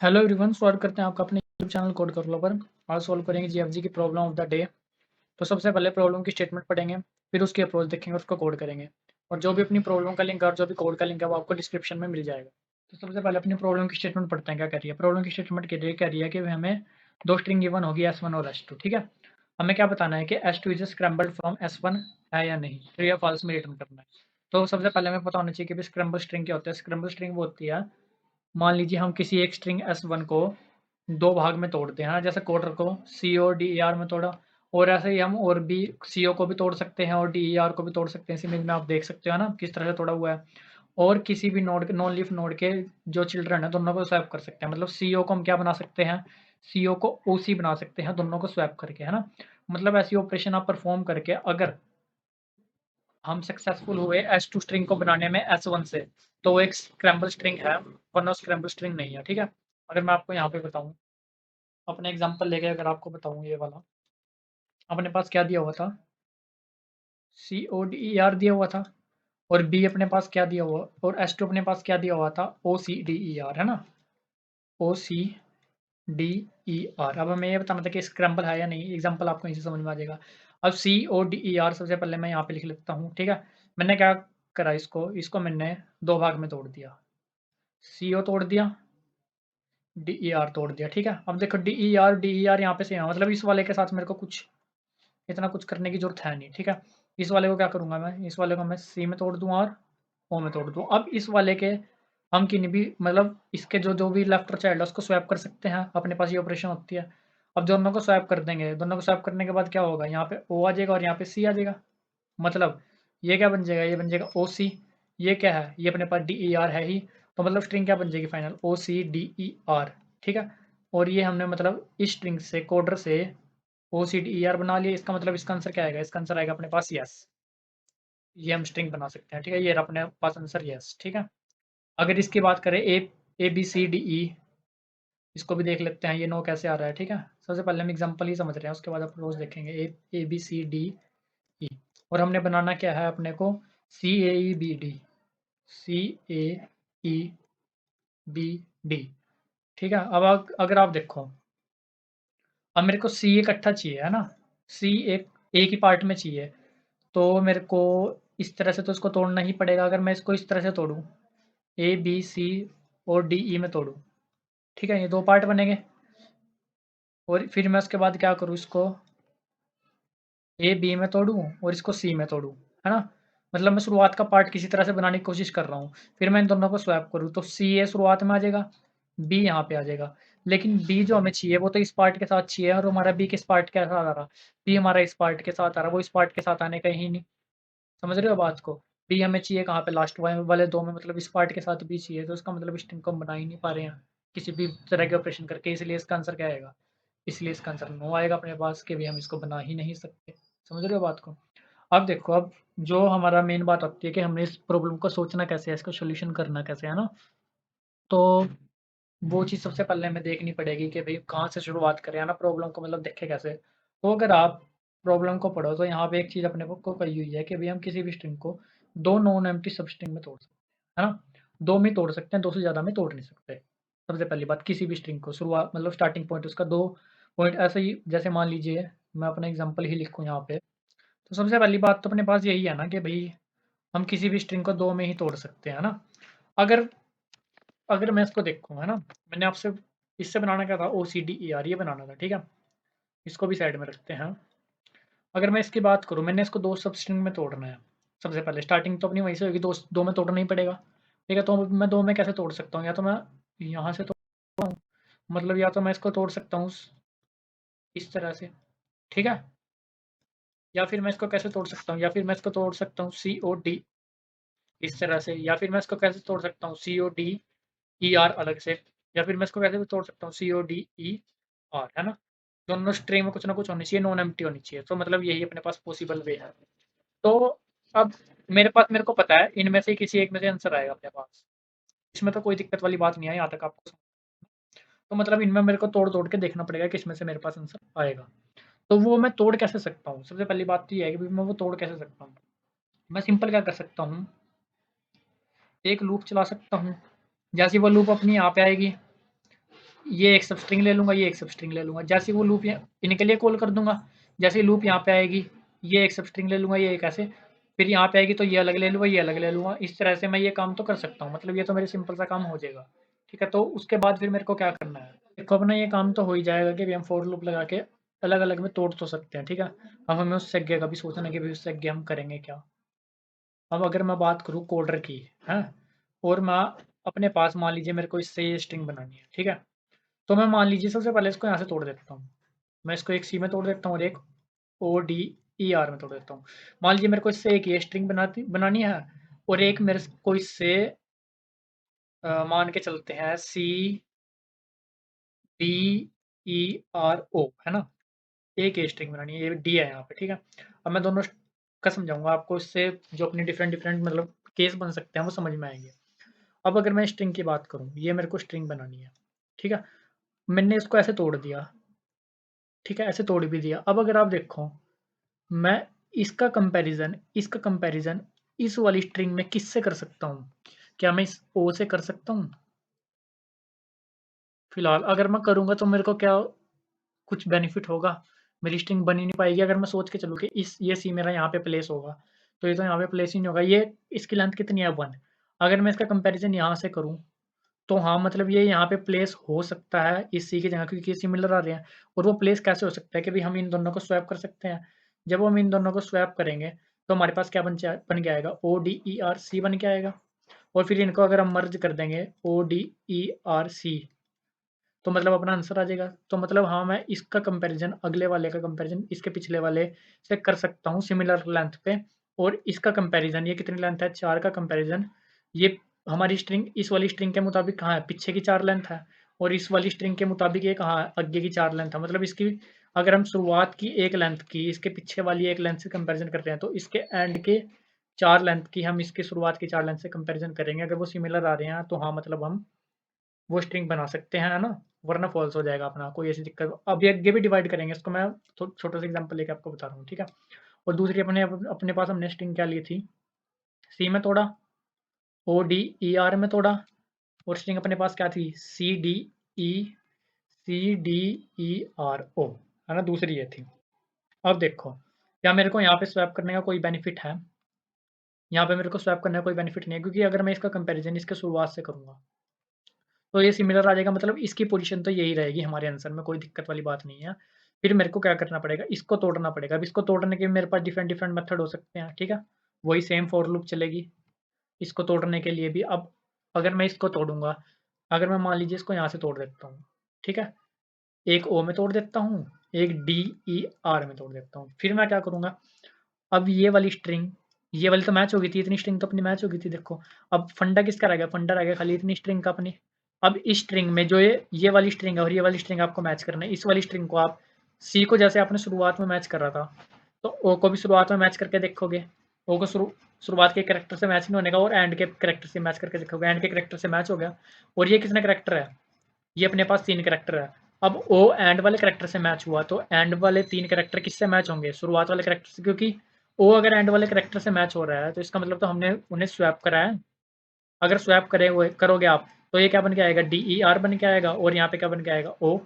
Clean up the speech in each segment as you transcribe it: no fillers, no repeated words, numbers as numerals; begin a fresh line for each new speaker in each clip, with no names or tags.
Hello everyone, स्वागत करते हैं आपका अपने यूट्यूब चैनल कोड कर लो पर। आज सॉल्व करेंगे जीएफजी की प्रॉब्लम ऑफ द डे। तो सबसे पहले प्रॉब्लम की स्टेटमेंट पढ़ेंगे, फिर उसकी अप्रोच देखेंगे, उसको कोड करेंगे। और जो भी अपनी प्रॉब्लम का लिंक और जो भी कोड का लिंक है वो आपको डिस्क्रिप्शन में मिल जाएगा। तो सबसे पहले अपनी प्रॉब्लम की स्टेटमेंट पढ़ते हैं क्या कह रही है। प्रॉब्लम की स्टेटमेंट कह रही है कि हमें दो स्ट्रिंग गिवन होगी S1 और S2। ठीक है, हमें क्या बताना है कि S2 is scrambled from S1 है या नहीं, ट्रू या फॉल्स में रिटर्न करना है। तो सबसे पहले हमें पता होना चाहिए कि स्क्रैम्बल स्ट्रिंग क्या होता है। स्क्रैम्बल स्ट्रिंग वो होती है, मान लीजिए हम किसी एक स्ट्रिंग S1 को दो भाग में तोड़ते हैं ना, जैसे क्वार्टर को CODER में तोड़ा, और ऐसे ही हम और भी CO को भी तोड़ सकते हैं और DER को भी तोड़ सकते हैं। इस इमेज में आप देख सकते हो ना किस तरह से तोड़ा हुआ है। और किसी भी नोड नॉन लीफ नोड के जो चिल्ड्रन है दोनों को स्वैप कर सकते हैं। मतलब CO को हम क्या बना सकते हैं, CO को OC बना सकते हैं दोनों को स्वैप करके, है ना। मतलब ऐसी ऑपरेशन आप परफॉर्म करके अगर हम सक्सेसफुल हुए S2 स्ट्रिंग को बनाने में S1 से, तो वो एक स्क्रैम्बल स्ट्रिंग है, वरना स्क्रैम्बल स्ट्रिंग नहीं है। ठीक है, अगर मैं आपको यहाँ पे बताऊँ, अपने एग्जांपल लेके अगर आपको बताऊँ, ये वाला अपने पास क्या दिया हुआ था, CODER दिया हुआ था, और B अपने पास क्या दिया हुआ, और S2 अपने पास क्या दिया हुआ था, OCDER, है ना, OCDER। अब हमें ये बताना था कि स्क्रैम्बल है या नहीं। एग्जाम्पल आपको इसी समझ में आ जाएगा। अब CODER सबसे पहले मैं यहाँ पे लिख लेता हूँ। ठीक है, मैंने क्या करा, इसको इसको मैंने दो भाग में तोड़ दिया, CO तोड़ दिया, DER तोड़ दिया। ठीक है, अब देखो DER यहाँ पे सेम है, मतलब इस वाले के साथ मेरे को कुछ इतना कुछ करने की जरूरत है नहीं। ठीक है, इस वाले को क्या करूंगा मैं, इस वाले को मैं C में तोड़ दूँ और O में तोड़ दूँ। अब इस वाले के हम किन्हीं भी, मतलब इसके जो जो भी लेफ्ट और चाइल्ड है उसको स्वैप कर सकते हैं, अपने पास ये ऑपरेशन होती है। अब दोनों को स्वैप कर देंगे, दोनों को स्वैप करने के बाद क्या होगा, यहाँ पे O आ जाएगा और यहाँ पे C आ जाएगा। मतलब ये क्या बन जाएगा, ये बन जाएगा OC। ये क्या है, ये अपने पास DER है ही, तो मतलब स्ट्रिंग क्या बन जाएगी फाइनल, OCDER। ठीक है, और ये हमने मतलब इस स्ट्रिंग से कोडर से OCDER बना लिया। इसका मतलब इसका आंसर क्या आएगा, इसका आंसर आएगा अपने पास यस। ये हम स्ट्रिंग बना सकते हैं। ठीक है, ये रहा अपने पास आंसर यस। ठीक है, अगर इसकी बात करें ABCDE, इसको भी देख लेते हैं ये नो कैसे आ रहा है। ठीक है, सबसे पहले हम एग्जांपल ही समझ रहे हैं, उसके बाद अप्रोच देखेंगे। ABCDE, और हमने बनाना क्या है अपने को, CAEBD, CAEBD। ठीक है, अब अगर आप देखो, अब मेरे को C इकट्ठा चाहिए, है ना, C एक ही पार्ट में चाहिए, तो मेरे को इस तरह से तो इसको तोड़ना ही पड़ेगा। अगर मैं इसको इस तरह से तोड़ूँ, ABC और DE में तोड़ूँ, ठीक है, ये दो पार्ट बनेंगे। और फिर मैं उसके बाद क्या करूँ, इसको B में तोड़ूँ और इसको C में तोड़ूँ, है ना। मतलब मैं शुरुआत का पार्ट किसी तरह से बनाने की कोशिश कर रहा हूँ, फिर मैं इन दोनों को स्वैप करूँ तो CA शुरुआत में आ जाएगा, B यहाँ पे आ जाएगा। लेकिन B जो हमें चाहिए वो तो इस पार्ट के साथ चाहिए, और हमारा B किस पार्ट के साथ आ रहा, B हमारा इस पार्ट के साथ आ रहा, वो इस पार्ट के साथ आने का ही नहीं। समझ रहे हो बात को, B हमें चाहिए कहाँ पे, लास्ट वाले दो में, मतलब इस पार्ट के साथ B चाहिए, तो इसका मतलब स्ट्रिंग को हम बना ही नहीं पा रहे हैं किसी भी तरह के ऑपरेशन करके, इसलिए इसका आंसर क्या आएगा, इसलिए इसका आंसर नो आएगा अपने पास, कि भी हम इसको बना ही नहीं सकते। समझ रहे हो बात को। अब देखो, अब जो हमारा मेन बात आती है कि हमने इस प्रॉब्लम को सोचना कैसे है, इसका सोल्यूशन करना कैसे है ना, तो वो चीज़ सबसे पहले हमें देखनी पड़ेगी कि भाई कहाँ से शुरुआत करें, है ना, प्रॉब्लम को मतलब देखें कैसे। तो अगर आप प्रॉब्लम को पढ़ो तो यहाँ पे एक चीज़ अपने को कही हुई है कि भाई हम किसी भी स्ट्रिंग को दो नॉन एम्प्टी सब स्ट्रिंग में तोड़ सकते हैं, है ना। दो में तोड़ सकते हैं, दो से ज़्यादा में तोड़ नहीं सकते। सबसे पहली बात, किसी भी स्ट्रिंग को शुरुआत मतलब स्टार्टिंग पॉइंट उसका दो पॉइंट, ऐसे ही जैसे मान लीजिए मैं अपना एग्जाम्पल ही लिखूँ यहाँ पे, तो सबसे पहली बात तो अपने पास यही है ना कि भाई हम किसी भी स्ट्रिंग को दो में ही तोड़ सकते हैं ना। अगर अगर मैं इसको देखूँ, है ना, मैंने आपसे इससे बनाना क्या था, OCDER ये बनाना था। ठीक है, इसको भी साइड में रखते हैं। अगर मैं इसकी बात करूँ, मैंने इसको दो सब स्ट्रिंग में तोड़ना है। सबसे पहले स्टार्टिंग तो अपनी वहीं से होगी, दो दो में तोड़ना ही पड़ेगा। ठीक है, तो मैं दो में कैसे तोड़ सकता हूँ, या तो मैं यहाँ से तोड़, मतलब या तो मैं इसको तोड़ सकता हूँ इस तरह से, ठीक है, या फिर मैं इसको कैसे तोड़ सकता हूँ, या फिर मैं इसको तोड़ सकता हूँ COD इस तरह से, या फिर मैं इसको कैसे तोड़ सकता हूँ CODER अलग से, या फिर मैं इसको कैसे भी तोड़ सकता हूँ CODER, है ना। दोनों स्ट्रिंग में कुछ ना कुछ होनी चाहिए, नॉन एम्प्टी होनी चाहिए, तो मतलब यही अपने पास पॉसिबल वे है। तो अब मेरे को पता है इनमें से किसी एक में से आंसर आएगा अपने पास, इसमें तो कोई दिक्कत वाली बात नहीं है यहाँ तक आपको। तो मतलब इनमें मेरे को तोड़ तोड़ के देखना पड़ेगा किसमें से मेरे पास आंसर आएगा। तो वो मैं तोड़ कैसे सकता हूँ, सबसे पहली बात तो ये है कि मैं वो तोड़ कैसे सकता हूँ। मैं सिंपल क्या कर सकता हूँ, एक लूप चला सकता हूँ। जैसी वो लूप अपनी यहाँ पे आएगी, ये एक सब स्ट्रिंग ले लूँगा, ये एक सब स्ट्रिंग ले लूँगा। जैसे ही वो लूप इनके लिए कॉल कर दूँगा, जैसे ही लूप यहाँ पे आएगी, ये एक सब स्ट्रिंग ले लूँगा, ये एक ऐसे, फिर यहाँ पे आएगी तो ये अलग ले लूँगा, ये अलग ले लूँगा। इस तरह से मैं ये काम तो कर सकता हूँ, मतलब ये तो मेरे सिंपल सा काम हो जाएगा। ठीक है, तो उसके बाद फिर मेरे को क्या करना है? देखो अपना ये काम तो हो ही जाएगा कि हम फॉर लूप लगा के अलग-अलग में तोड़ तो सकते हैं, ठीक है? अब हमें उससे आगे का भी सोचना है कि भई उससे आगे हम करेंगे क्या? अब अगर मैं बात करूँ कोडर की, हैं? और मैं अपने पास मान लीजिए मेरे को इससे ये स्ट्रिंग बनानी है, ठीक है? तो मैं मान लीजिए सबसे पहले इसको यहाँ से तोड़ देता हूँ। मैं इसको एक सी में तोड़ देता हूँ और एक ओ डी ई आर में तोड़ देता हूँ। मान लीजिए मेरे को इससे एक ये स्ट्रिंग बनानी है और एक मेरे को इससे मान के चलते हैं C D E R O, है ना? एक ये स्ट्रिंग बनानी है, ये डी है यहाँ पे, ठीक है? अब मैं दोनों का समझाऊंगा आपको, इससे जो अपनी डिफरेंट डिफरेंट मतलब केस बन सकते हैं वो समझ में आएंगे। अब अगर मैं स्ट्रिंग की बात करूँ, ये मेरे को स्ट्रिंग बनानी है, ठीक है? मैंने इसको ऐसे तोड़ दिया, ठीक है? ऐसे तोड़ भी दिया। अब अगर आप देखो, मैं इसका कंपैरिजन इस वाली स्ट्रिंग में किससे कर सकता हूँ? क्या मैं इस ओ से कर सकता हूँ? फिलहाल अगर मैं करूँगा तो मेरे को क्या कुछ बेनिफिट होगा? मेरी स्ट्रिंग बन ही नहीं पाएगी अगर मैं सोच के चलूँ कि इस ये सी मेरा यहाँ पे प्लेस होगा, तो ये तो यहाँ पे प्लेस ही नहीं होगा। ये इसकी लेंथ कितनी है 1। अगर मैं इसका कंपैरिजन यहाँ से करूँ, तो हाँ, मतलब ये यहाँ पे प्लेस हो सकता है इस सी की जगह, क्योंकि ये सिमिलर आ रहे हैं। और वो प्लेस कैसे हो सकता है कि भाई हम इन दोनों को स्वैप कर सकते हैं। जब हम इन दोनों को स्वैप करेंगे तो हमारे पास क्या बन के आएगा? ओ डी ई आर सी बन के आएगा। और फिर इनको अगर हम मर्ज कर देंगे ओ डी ई आर सी, तो मतलब अपना आंसर आ जाएगा। तो मतलब हाँ, मैं इसका कंपैरिजन अगले वाले का कंपैरिजन इसके पिछले वाले से कर सकता हूँ सिमिलर लेंथ पे। और इसका कंपैरिजन, ये कितनी लेंथ है? 4 का कंपैरिजन, ये हमारी स्ट्रिंग इस वाली स्ट्रिंग के मुताबिक कहाँ है? पीछे की 4 लेंथ है। और इस वाली स्ट्रिंग के मुताबिक ये कहाँ है? आगे की 4 लेंथ है। मतलब इसकी अगर हम शुरुआत की एक लेंथ की इसके पीछे वाली एक लेंथ से कंपैरिजन करते हैं, तो इसके एंड के 4 लेंथ की हम इसकी शुरुआत की 4 लेंथ से कंपैरिजन करेंगे। अगर वो सिमिलर आ रहे हैं तो हाँ, मतलब हम वो स्ट्रिंग बना सकते हैं, है ना? वरना फॉल्स हो जाएगा अपना, कोई ऐसी दिक्कत। अब ये आगे भी डिवाइड करेंगे इसको, मैं छोटा सा एग्जांपल लेके आपको बता रहा हूँ, ठीक है? और दूसरी अपने पास हमने स्ट्रिंग क्या ली थी? सी में तोड़ा, ओ डी ई आर में तोड़ा, और स्ट्रिंग अपने पास क्या थी? ई C D E R O, है ना? दूसरी ये थी। अब देखो, क्या मेरे को यहाँ पे स्वैप करने का कोई बेनिफिट है? यहाँ पे मेरे को स्वैप करने का कोई बेनिफिट नहीं है, क्योंकि अगर मैं इसका कंपैरिजन इसके शुरुआत से करूँगा तो ये सिमिलर आ जाएगा, मतलब इसकी पोजीशन तो यही रहेगी हमारे आंसर में, कोई दिक्कत वाली बात नहीं है। फिर मेरे को क्या करना पड़ेगा? इसको तोड़ना पड़ेगा। अब इसको तोड़ने के मेरे पास डिफरेंट डिफरेंट मेथड हो सकते हैं, ठीक है? वही सेम फॉर लूप चलेगी इसको तोड़ने के लिए भी। अब अगर मैं इसको तोड़ूँगा, अगर मैं मान लीजिए इसको यहाँ से तोड़ देता हूँ, ठीक है? एक ओ में तोड़ देता हूँ, एक डी ई आर में तोड़ देता हूँ। फिर मैं क्या करूँगा? अब ये वाली स्ट्रिंग, ये वाली तो मैच हो गई थी, इतनी स्ट्रिंग तो अपनी मैच हो गई थी, देखो। अब फंडा किसका रह गया? फंडा रह गया खाली इतनी स्ट्रिंग का अपनी। अब इस स्ट्रिंग में जो ये वाली स्ट्रिंग है और ये वाली स्ट्रिंग आपको मैच करना है। इस वाली स्ट्रिंग को आप सी को जैसे आपने शुरुआत में मैच कर रहा था, तो ओ को भी शुरुआत में मैच करके देखोगे। ओ को शुरुआत के करेक्टर से मैच नहीं होने का, और एंड के करेक्टर से मैच करके देखोगे, एंड के करेक्टर से मैच हो गया। और ये कितने करेक्टर है? ये अपने पास 3 करेक्टर है। अब ओ एंड वाले करेक्टर से मैच हुआ, तो एंड वाले 3 करेक्टर किससे मैच होंगे? शुरुआत वाले करेक्टर से, क्योंकि ओ अगर एंड वाले करेक्टर से मैच हो रहा है तो इसका मतलब तो हमने उन्हें स्वैप करा है। अगर स्वैप करे हुए करोगे आप, तो ये क्या बन के आएगा? डी ई आर बन के आएगा, और यहाँ पे क्या बन के आएगा? ओ।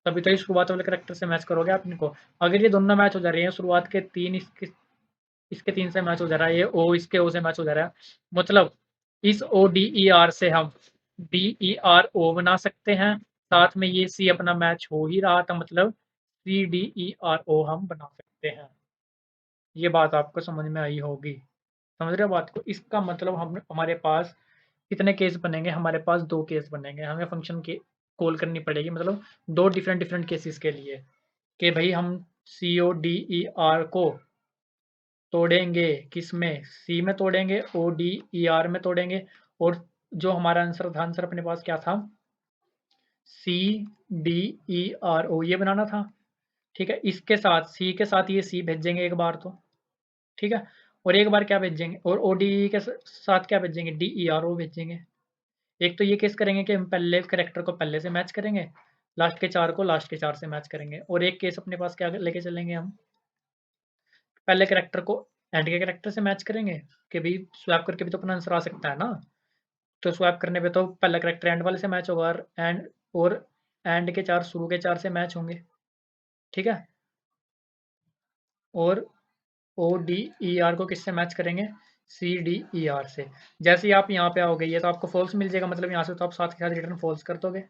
तभी तो ये शुरुआत वाले करेक्टर से मैच करोगे आप इनको। अगर ये दोनों मैच हो जा रहे हैं, शुरुआत के 3 इसके 3 से मैच हो जा रहा है, ये ओ इसके ओ से मैच हो जा रहा है, मतलब इस ओ डी ई आर से हम डी ई आर ओ बना सकते हैं। साथ में ये सी अपना मैच हो ही रहा था, मतलब C D E R O हम बना सकते हैं। ये बात आपको समझ में आई होगी। समझ रहे हो बात को? इसका मतलब हम हमारे पास कितने केस बनेंगे? हमारे पास 2 केस बनेंगे। हमें फंक्शन की कॉल करनी पड़ेगी, मतलब 2 डिफरेंट डिफरेंट केसेस के लिए, कि भाई हम सी ओ डी ई आर को तोड़ेंगे किस में? सी में तोड़ेंगे, ओ डी ई आर में तोड़ेंगे। और जो हमारा आंसर था, आंसर अपने पास क्या था? C D E R O, ये बनाना था, ठीक है? इसके साथ सी के साथ ये सी भेजेंगे एक बार तो, ठीक है? और एक बार क्या भेजेंगे? और ओ डी के साथ क्या भेजेंगे? डी ई आर ओ भेजेंगे। एक तो ये केस करेंगे कि हम पहले करेक्टर को पहले से मैच करेंगे, लास्ट के 4 को लास्ट के 4 से मैच करेंगे। और एक केस अपने पास क्या लेके चलेंगे हम? पहले करेक्टर को एंड के करेक्टर से मैच करेंगे, कि भाई स्वैप करके भी तो अपना आंसर आ सकता है ना। तो स्वैप करने पे तो पहला करेक्टर एंड वाले से मैच होगा, और एंड के 4 शुरू के 4 से मैच होंगे, ठीक है? और ओ डी ई आर को किससे मैच करेंगे? सी डी ई आर से। जैसे ही आप यहाँ पे आओगे ये तो आपको फॉल्स मिल जाएगा, मतलब यहाँ से तो आप साथ के साथ रिटर्न फॉल्स कर दोगे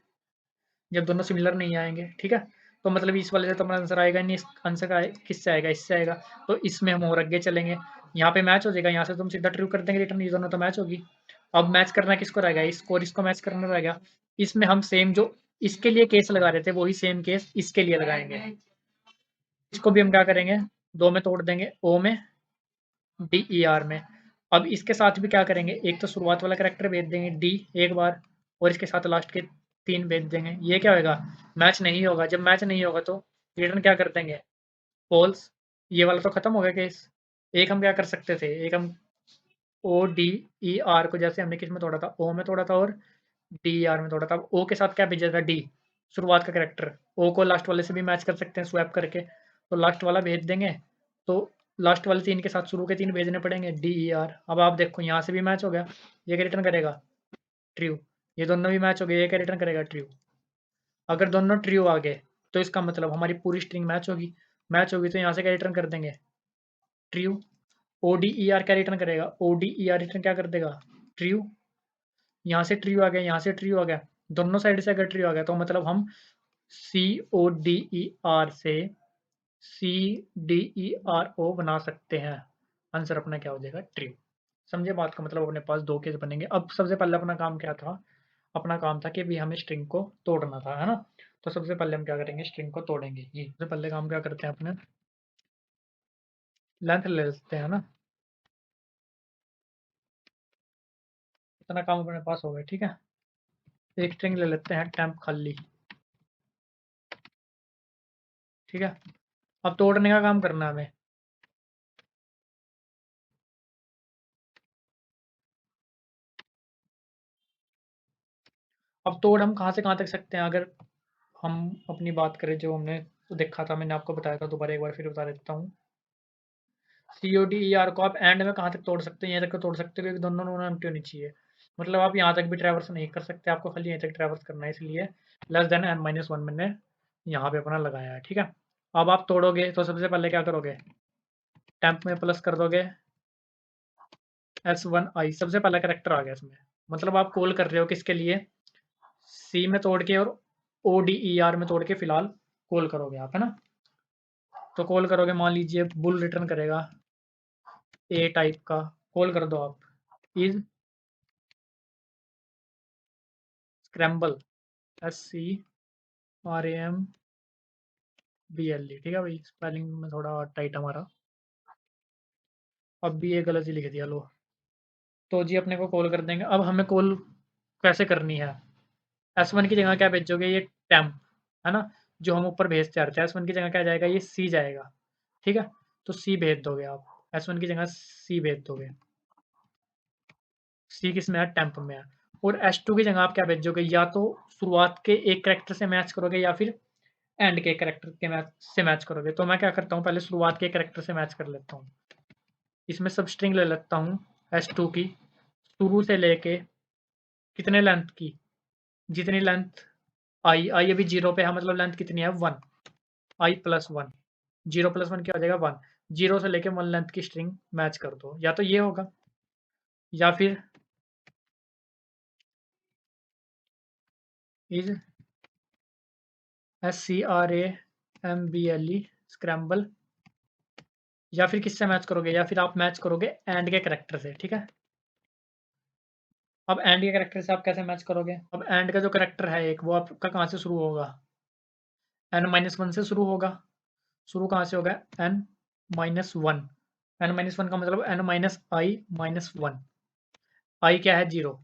जब दोनों सिमिलर नहीं आएंगे, ठीक है? तो मतलब इस वाले से तो हमारा आंसर आएगा नहीं, इस आंसर का किससे आएगा? इससे आएगा। तो इसमें हम और आगे चलेंगे, यहाँ पे मैच हो जाएगा, यहाँ से तुम सीधा ट्रू कर देंगे रिटर्न, ये दोनों तो मैच होगी। अब मैच करना किसको रहेगा? इसको और इसको मैच करना रहेगा। इसमें हम सेम जो इसके लिए केस लगा रहे थे वही सेम केस इसके लिए लगाएंगे। इसको भी हम क्या करेंगे? 2 में तोड़ देंगे, ओ में, डी ई आर में। अब इसके साथ भी क्या करेंगे? एक तो शुरुआत वाला कैरेक्टर भेज देंगे डी एक बार, और इसके साथ लास्ट के 3 भेज देंगे। ये क्या होगा? मैच नहीं होगा। जब मैच नहीं होगा तो रिटर्न क्या कर देंगे? फॉल्स। ये वाला तो खत्म हो गया केस। एक हम क्या कर सकते थे? एक हम ओ डी ई आर को जैसे हमने किस में तोड़ा था? ओ में तोड़ा था, और डी ई आर में तोड़ा था। ओ के साथ क्या भेजा था? डी, शुरुआत का कैरेक्टर। ओ को लास्ट वाले से भी मैच कर सकते हैं स्वैप करके, तो लास्ट वाला भेज देंगे। तो लास्ट वाले 3 के साथ शुरू के 3 भेजने पड़ेंगे, डी ई आर। अब आप देखो यहाँ से भी मैच हो गया, ये क्या रिटर्न करेगा? ट्रू। ये दोनों भी मैच हो गए, ये क्या रिटर्न करेगा? ट्रू। अगर दोनों ट्रू आ गए तो इसका मतलब हमारी पूरी स्ट्रिंग मैच होगी। मैच होगी तो यहाँ से क्या रिटर्न कर देंगे? True. O D E R क्या रिटर्न करेगा? O D E R return क्या कर देगा? ट्रू। यहाँ से ट्रू आ गया, यहाँ से ट्रू आ गया, दोनों साइड से अगर ट्रू आ गया तो मतलब हम सी ओ डी ई आर से C D E R O बना सकते हैं। आंसर अपना क्या हो जाएगा? ट्रू। समझे बात को? मतलब अपने पास 2 केस बनेंगे। अब सबसे पहले अपना काम क्या था? अपना काम था कि भी हमें स्ट्रिंग को तोड़ना था, है ना? तो सबसे पहले हम क्या करेंगे? स्ट्रिंग को तोड़ेंगे। ये सबसे पहले काम क्या करते हैं अपने? लेंथ ले लेते हैं ना, इतना काम अपने पास हो गया, ठीक है? एक स्ट्रिंग ले लेते हैं टेम्प खाली, ठीक है? अब तोड़ने का काम करना है हमें। अब तोड़ हम कहाँ से कहाँ तक सकते हैं? अगर हम अपनी बात करें, जो हमने देखा था, मैंने आपको बताया था, दोबारा एक बार फिर बता देता हूँ। सी ओ डी ई आर को आप एंड में कहाँ तक तोड़ सकते हैं? यहाँ तक तो तोड़ सकते हो, क्योंकि दोनों नोन एम्प्टी होनी चाहिए। मतलब आप यहाँ तक भी ट्रैवर्स नहीं कर सकते, आपको खाली यहाँ तक ट्रैवर्स करना है, इसलिए less than n minus one मैंने यहाँ पे अपना लगाया है, ठीक है? अब आप तोड़ोगे तो सबसे पहले क्या करोगे? टेम्प में प्लस कर दोगे S1 I, सबसे पहला करेक्टर आ गया इसमें। मतलब आप कॉल कर रहे हो किसके लिए? सी में तोड़ के और ओ डी ई आर में तोड़ के फिलहाल कॉल करोगे आप, है ना? तो कॉल करोगे, मान लीजिए बुल रिटर्न करेगा ए टाइप का, कॉल कर दो आप, इज स्क्रैम्बल, SCRAMBLE, ठीक है भाई? स्पेलिंग में थोड़ा टाइट हमारा, अब भी ये गलत ही लिख दिया लो। तो जी अपने को कॉल कर देंगे। अब हमें कॉल कैसे करनी है? S1 की जगह क्या भेजोगे? ये टेम्प, है ना? जो हम ऊपर भेजते आ रहे थे, S1 की जगह क्या जाएगा? ये सी जाएगा, ठीक है? तो सी भेज दोगे आप, S1 की जगह सी भेज दोगे। सी किस में है? टेम्प में है। और S2 की जगह आप क्या भेजोगे? या तो शुरुआत के एक करेक्टर से मैच करोगे, या फिर एंड के करेक्टर के मैच से मैच करोगे। तो मैं क्या करता हूँ, पहले शुरुआत के करेक्टर से मैच कर लेता हूँ। इसमें सब स्ट्रिंग ले लेता हूँ S2 की, शुरू से लेके कितने लेंथ की? जितनी लेंथ आई, आई अभी 0 पे है, मतलब लेंथ कितनी है? 1। आई प्लस 1, 0 प्लस 1 क्या हो जाएगा? 1। 0 से लेके 1 लेंथ की स्ट्रिंग मैच कर दो, या तो ये होगा, या फिर इज SCRAMBLE स्क्रैम्बल, या फिर किससे मैच करोगे? या फिर आप मैच करोगे एंड के करेक्टर से, ठीक है? अब एंड के करेक्टर से आप कैसे मैच करोगे? अब एंड का जो करेक्टर है एक, वो आपका कहाँ से शुरू होगा? n-1 से शुरू होगा। शुरू कहाँ से होगा? n-1। n-1 का मतलब n-i-1। i क्या है? 0।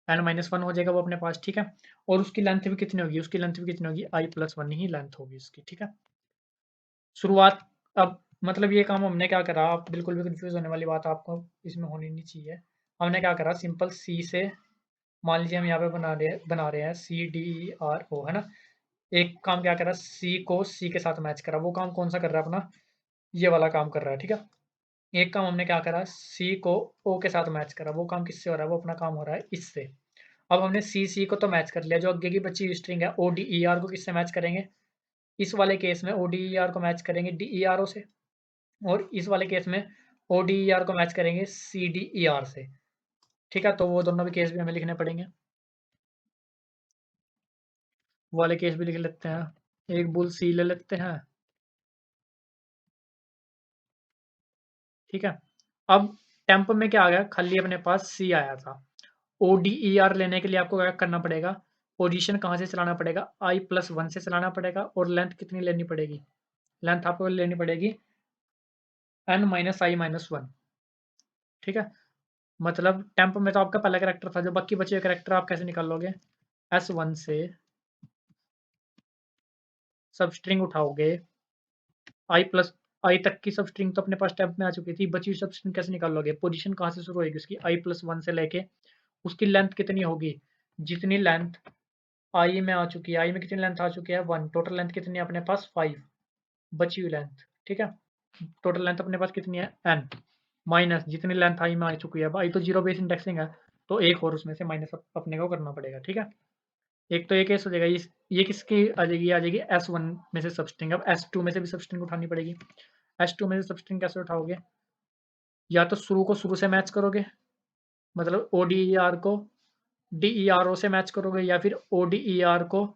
n-1 हो जाएगा वो अपने पास, ठीक है? और उसकी लेंथ भी कितनी होगी? उसकी लेंथ भी कितनी होगी? i+1 ही लेंथ होगी उसकी, ठीक है? शुरुआत, अब मतलब ये काम हमने क्या करा, आप बिल्कुल भी कंफ्यूज होने वाली बात आपको इसमें होनी नहीं चाहिए। हमने क्या करा, सिंपल सी से, मान लीजिए हम यहाँ पे बना रहे हैं CDERO, है ना? एक काम क्या करा, सी को सी के साथ मैच करा। वो काम कौन सा कर रहा है अपना? ये वाला काम कर रहा है, ठीक है? एक काम हमने क्या करा, सी को ओ के साथ मैच करा। वो काम किससे हो रहा है? वो अपना काम हो रहा है इससे। अब हमने सी को तो मैच कर लिया, जो आगे की बची हुई स्ट्रिंग है ओ डी ई आर को किससे मैच करेंगे? इस वाले केस में ओ डी ई आर को मैच करेंगे डी ई आर ओ से, और इस वाले केस में ओ डी ई आर को मैच करेंगे सी डी ई आर से। ठीक है, तो वो दोनों भी केस भी हमें लिखने पड़ेंगे, वो वाले केस भी लिख लेते हैं। एक बुल सी ले लेते हैं। ठीक है, अब टेम्प में क्या आ गया? खाली अपने पास सी आया था। ओ डी ई आर लेने के लिए आपको क्या करना पड़ेगा? पोजीशन कहाँ से चलाना पड़ेगा? i+1 से चलाना पड़ेगा, और लेंथ कितनी लेनी पड़ेगी? लेंथ आपको लेनी पड़ेगी n-i-1। ठीक है, मतलब टेम्प में तो आपका पहला करेक्टर था, जो बाकी बचे हुए करेक्टर आप कैसे निकाल लोगे? s1 से सब स्ट्रिंग उठाओगे, i तक की सब स्ट्रिंग तो अपने पास टेम्प में आ चुकी थी, बची हुई सब स्ट्रिंग कैसे निकाल लोगे? पोजीशन कहाँ से शुरू होगी उसकी? i+1 से लेके उसकी लेंथ कितनी होगी? जितनी लेंथ आई में आ चुकी है, आई में कितनी लेंथ आ चुकी है? 1। टोटल लेंथ कितनी है अपने पास? 5। बची हुई लेंथ, ठीक है, टोटल लेंथ अपने पास कितनी है? n माइनस जितनी लेंथ आई में आ चुकी है। आई तो जीरो बेस इंडेक्सिंग है, तो एक और उसमें से माइनस अपने को करना पड़ेगा। ठीक है, एक तो ये केस हो जाएगा। ये किसकी आ जाएगी? आ जाएगी S1 में से सबस्ट्रिंग। अब S2 में से भी सबस्ट्रिंग उठानी पड़ेगी। S2 में से सबस्ट्रिंग कैसे उठाओगे? या तो शुरू को शुरू से मैच करोगे, मतलब ओ डी ई आर को डी ई आर ओ से मैच करोगे, या फिर ओ डी ई आर को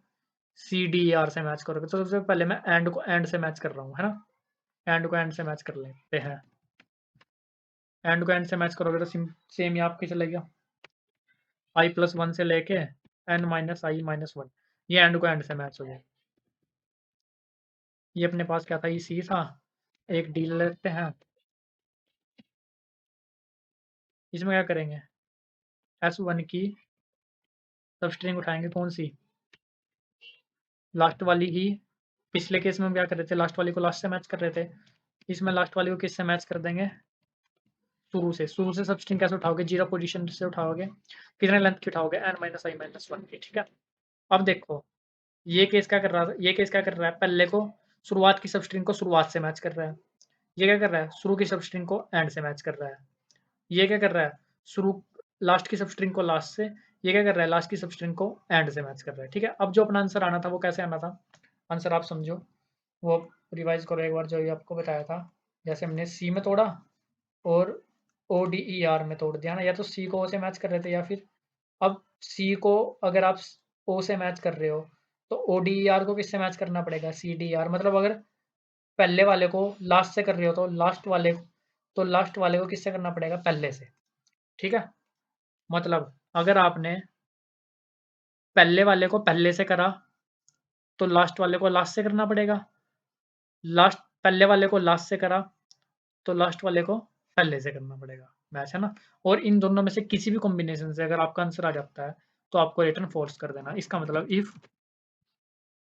सी डी ई आर से मैच करोगे। तो सबसे पहले मैं एंड को एंड से मैच कर रहा हूँ, है ना? एंड को एंड से मैच कर लेते हैं। एंड को एंड से मैच करोगे तो सेम ही आपके चलेगा, i+1 से लेके n-i-1। ये एंड को एंड से मैच हो जाए। ये अपने पास क्या था? ये सी था। एक डी ले लेते हैं। इसमें क्या करेंगे? S1 की सब स्ट्रिंग उठाएंगे, कौन सी? लास्ट वाली ही। पिछले केस में हम क्या कर रहे थे? लास्ट वाली को लास्ट से मैच कर रहे थे। इसमें लास्ट वाली को किससे मैच कर देंगे? शुरू से। शुरू से सब स्ट्रिंग कैसे उठाओगे? जीरो पोजीशन से उठाओगे। कितने लेंथ की उठाओगे? n-i-1 की। ठीक है, अब देखो, ये केस क्या कर रहा है? ये केस क्या कर रहा है? पहले को शुरुआत की सब स्ट्रिंग को शुरुआत से मैच कर रहा है। ये क्या कर रहा है? शुरू की सब स्ट्रिंग को एंड से मैच कर रहा है। ये क्या कर रहा है? शुरू लास्ट की सब स्ट्रिंग को लास्ट से। ये क्या कर रहा है? लास्ट की सब स्ट्रिंग को एंड से मैच कर रहा है। ठीक है, अब जो अपना आंसर आना था वो कैसे आना था? आंसर आप समझो, वो रिवाइज करो एक बार जो ये आपको बताया था। जैसे हमने सी में तोड़ा और ओ डी ई आर में तोड़ दिया ना, या तो सी को ओ से मैच कर रहे थे, या फिर अब सी को अगर आप ओ से मैच कर रहे हो तो ओ डी ई आर को किससे मैच करना पड़ेगा? C D R. मतलब अगर पहले वाले को लास्ट से कर रहे हो तो लास्ट वाले को किससे करना पड़ेगा? पहले से। ठीक है, मतलब अगर आपने पहले वाले को पहले से करा तो लास्ट वाले को लास्ट से करना पड़ेगा। लास्ट पहले वाले को लास्ट से करा तो लास्ट वाले को पहले से करना पड़ेगा। मैच है ना? और इन दोनों में से किसी भी कॉम्बिनेशन से अगर आपका आंसर आ जाता है तो आपको रिटर्न फॉल्स कर देना। इसका मतलब इफ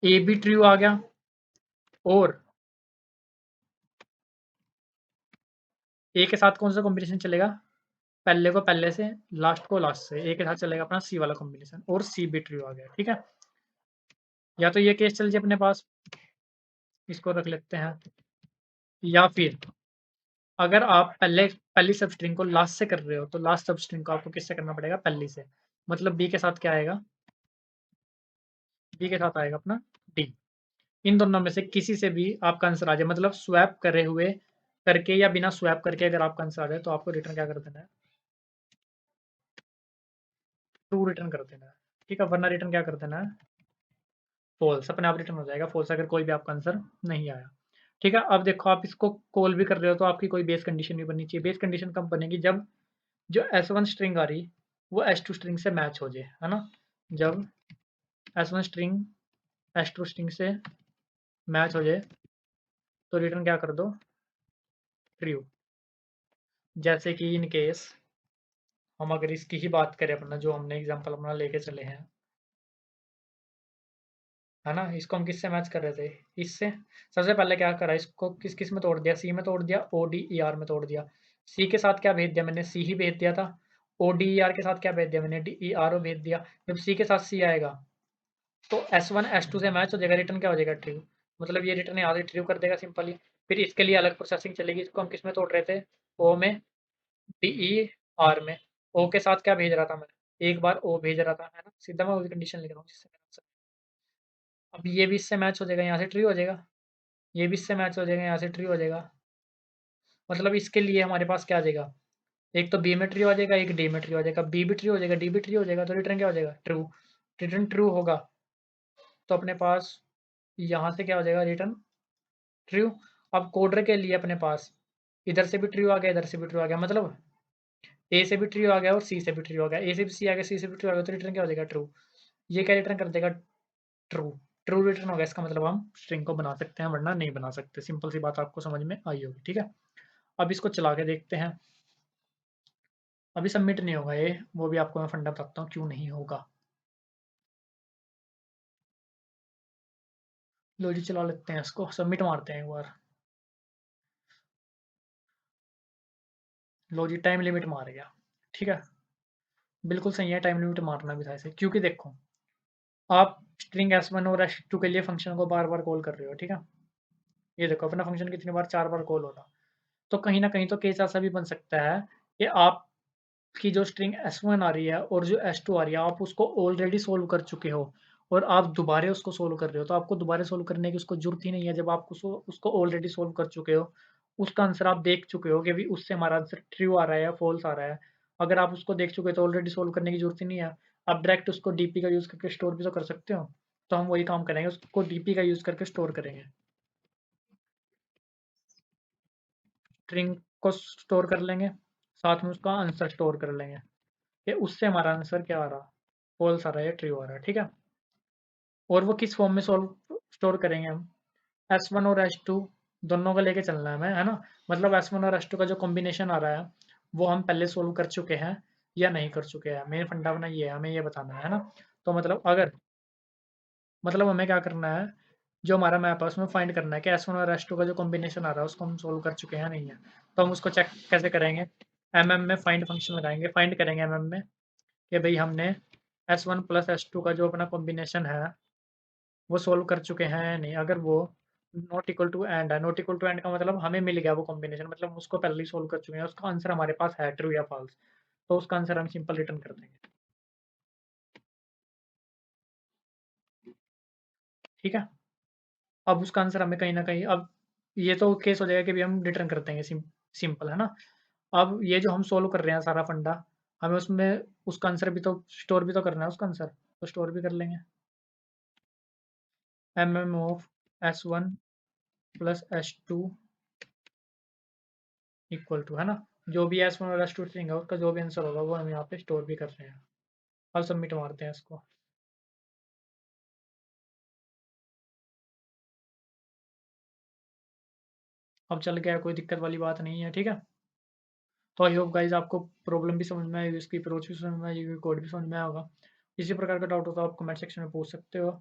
ए भी ट्रू आ गया और ए के साथ कौन सा कॉम्बिनेशन चलेगा? पहले को पहले से, लास्ट को लास्ट से। ए के साथ चलेगा अपना सी वाला कॉम्बिनेशन, और सी भी ट्रू आ गया। ठीक है, या तो ये केस चल जाए अपने पास, इसको रख लेते हैं, या फिर अगर आप पहली सब स्ट्रिंग को लास्ट से कर रहे हो तो लास्ट सब स्ट्रिंग को आपको किससे करना पड़ेगा? पहली से। मतलब बी के साथ क्या आएगा? बी के साथ आएगा अपना डी। इन दोनों में से किसी से भी आपका आंसर आ जाए, मतलब स्वैप करे हुए करके या बिना स्वैप करके अगर आपका आंसर आ जाए तो आपको रिटर्न क्या कर देना है? ट्रू रिटर्न कर देना है। ठीक है, वरना रिटर्न क्या कर देना है? फॉल्स। अपने आप रिटर्न हो जाएगा फॉल्स, अगर कोई भी आपका आंसर नहीं आया। ठीक है, अब देखो, आप इसको कॉल भी कर रहे हो तो आपकी कोई बेस कंडीशन भी बननी चाहिए। बेस कंडीशन कब बनेगी? जब जो S1 स्ट्रिंग आ रही वो S2 स्ट्रिंग से मैच हो जाए, है ना? जब S1 स्ट्रिंग S2 स्ट्रिंग से मैच हो जाए तो रिटर्न क्या कर दो? ट्रू। जैसे कि इन केस हम अगर इसकी ही बात करें, अपना जो हमने एग्जांपल अपना लेके चले हैं, है ना? इसको हम किससे मैच कर रहे थे? इससे। सबसे पहले क्या करा? इसको किस किस में तोड़ दिया? सी में तोड़ दिया, ओ डी ई आर में तोड़ दिया। सी के साथ क्या भेज दिया मैंने? सी ही भेज दिया था। ओ डी ई आर के साथ क्या भेज दिया मैंने? डी ई आर ओ भेज दिया। जब सी के साथ सी आएगा तो S1 S2 से मैच हो जाएगा, रिटर्न क्या हो जाएगा? ट्रू। मतलब ये रिटर्न यहाँ से ट्रू कर देगा सिंपली। फिर इसके लिए अलग प्रोसेसिंग चलेगी। इसको हम किस में तोड़ रहे थे? ओ में, डी ई आर में। ओ के साथ क्या भेज रहा था मैं? एक बार ओ भेज रहा था, है ना? सीधा मैं वही कंडीशन लिख रहा हूँ जिससे मेरा आंसर। अब ये भी इससे मैच हो जाएगा, यहाँ से ट्रू हो जाएगा। ये भी इससे मैच हो जाएगा, यहाँ से ट्रू हो जाएगा। मतलब इसके लिए हमारे पास क्या आ जाएगा? एक तो बी में ट्रू आ जाएगा, एक डी में ट्रू आ जाएगा, बी भी ट्रू हो जाएगा, डी भी ट्रू हो जाएगा, तो रिटर्न क्या हो जाएगा? ट्रू। रिटर्न ट्रू होगा तो अपने पास यहाँ से क्या हो जाएगा? Return true. अब कोडर के लिए अपने पास इधर से भी ट्रू आ गया, इधर से भी ट्रू आ गया, मतलब ए से भी ट्रू आ गया और सी से भी ट्रू आ गया, ए से भी सी आ गया, सी से भी ट्रू आ गया, तो रिटर्न क्या हो जाएगा? ट्रू। ये क्या रिटर्न कर देगा? ट्रू। ट्रू रिटर्न हो गया, इसका मतलब हम स्ट्रिंग को बना सकते हैं, वरना नहीं बना सकते। सिंपल सी बात आपको समझ में आई होगी, ठीक है? अब इसको चला के देखते हैं। अभी सबमिट नहीं होगा ये, वो भी आपको मैं फंडा बताता हूँ क्यों नहीं होगा। लो जी, चला लेते हैं इसको, सबमिट मारते हैं एक बार। लो जी, टाइम लिमिट मार गया, ठीक है? बिल्कुल सही है, टाइम लिमिट मारना भी था इसे, क्योंकि देखो आप स्ट्रिंग s1 और s2 के लिए फंक्शन को बार बार कॉल कर रहे हो, ठीक है? ये देखो अपना फंक्शन कितनी बार, 4 बार कॉल हो रहा। तो कहीं ना कहीं तो केस ऐसा भी बन सकता है कि आपकी जो स्ट्रिंग s1 आ रही है और जो s2 आ रही है, आप उसको ऑलरेडी सोल्व कर चुके हो और आप दोबारा उसको सोल्व कर रहे हो, तो आपको दोबारा सोल्व करने की उसको जरूरत ही नहीं है। जब आप उसको ऑलरेडी सोल्व कर चुके हो, उसका आंसर आप देख चुके हो कि भी उससे हमारा आंसर ट्रू आ रहा है या फॉल्स आ रहा है। अगर आप उसको देख चुके हो तो ऑलरेडी सोल्व करने की जरूरत ही नहीं है। आप डायरेक्ट उसको डीपी का यूज़ करके स्टोर भी तो कर सकते हो। तो हम वही काम करेंगे, उसको डीपी का यूज़ करके स्टोर करेंगे। स्ट्रिंग को स्टोर कर लेंगे, साथ में उसका आंसर स्टोर कर लेंगे कि उससे हमारा आंसर क्या आ रहा, फॉल्स आ रहा है या ट्रू आ रहा है, ठीक है? और वो किस फॉर्म में सोल्व स्टोर करेंगे हम? S1 और S2 दोनों को लेके चलना है हमें, है ना? मतलब S1 और S2 का जो कॉम्बिनेशन आ रहा है, वो हम पहले सोल्व कर चुके हैं या नहीं कर चुके हैं। मेन फंडा अपना ये है, हमें ये बताना है ना? तो मतलब हमें क्या करना है, जो हमारा मैप है उसमें फाइंड करना है कि S1 और S2 का जो कॉम्बिनेशन आ रहा है उसको हम सोल्व कर चुके हैं या नहीं है। तो हम उसको चेक कैसे करेंगे? MM में फाइंड फंक्शन लगाएंगे, फाइंड करेंगे MM में कि भाई हमने S1 प्लस S2 का जो अपना कॉम्बिनेशन है वो सोल्व कर चुके हैं या नहीं। अगर वो नॉट इक्वल टू एंड है, नॉट इक्वल टू एंड का मतलब हमें मिल गया वो कॉम्बिनेशन, मतलब उसको पहले ही सोल्व कर चुके हैं, उसका आंसर हमारे पास है ट्रू या फॉल्स, तो उसका आंसर हम सिंपल रिटर्न कर देंगे, ठीक है? अब उसका आंसर हमें कहीं ना कहीं, अब ये तो केस हो जाएगा कि भी हम रिटर्न कर देंगे, सिंपल है ना? अब ये जो हम सोल्व कर रहे हैं सारा फंडा, हमें उसमें उसका आंसर भी तो स्टोर भी तो करना है, उसका आंसर तो स्टोर भी कर लेंगे। MM of S1 plus S2 equal to, है ना? जो भी S1 और S2 स्ट्रिंग है उसका जो भी आंसर होगा वो हम यहाँ पे स्टोर भी कर रहे हैं। अब सबमिट मारते हैं इसको। अब चल गया, कोई दिक्कत वाली बात नहीं है, ठीक है? तो आई होप गाइस आपको प्रॉब्लम भी समझ में आई, इसकी अप्रोच भी समझ में आई, कोड भी समझ में आया होगा। किसी प्रकार का डाउट हो तो आप कमेंट सेक्शन में पूछ सकते हो।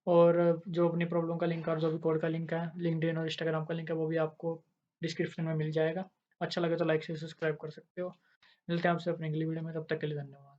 और जो अपनी प्रॉब्लम का लिंक और जो भी कोड का लिंक है, लिंक्डइन और इंस्टाग्राम का लिंक है, वो भी आपको डिस्क्रिप्शन में मिल जाएगा। अच्छा लगे तो लाइक से सब्सक्राइब कर सकते हो। मिलते हैं आपसे अपनी अगली वीडियो में, तब तक के लिए धन्यवाद।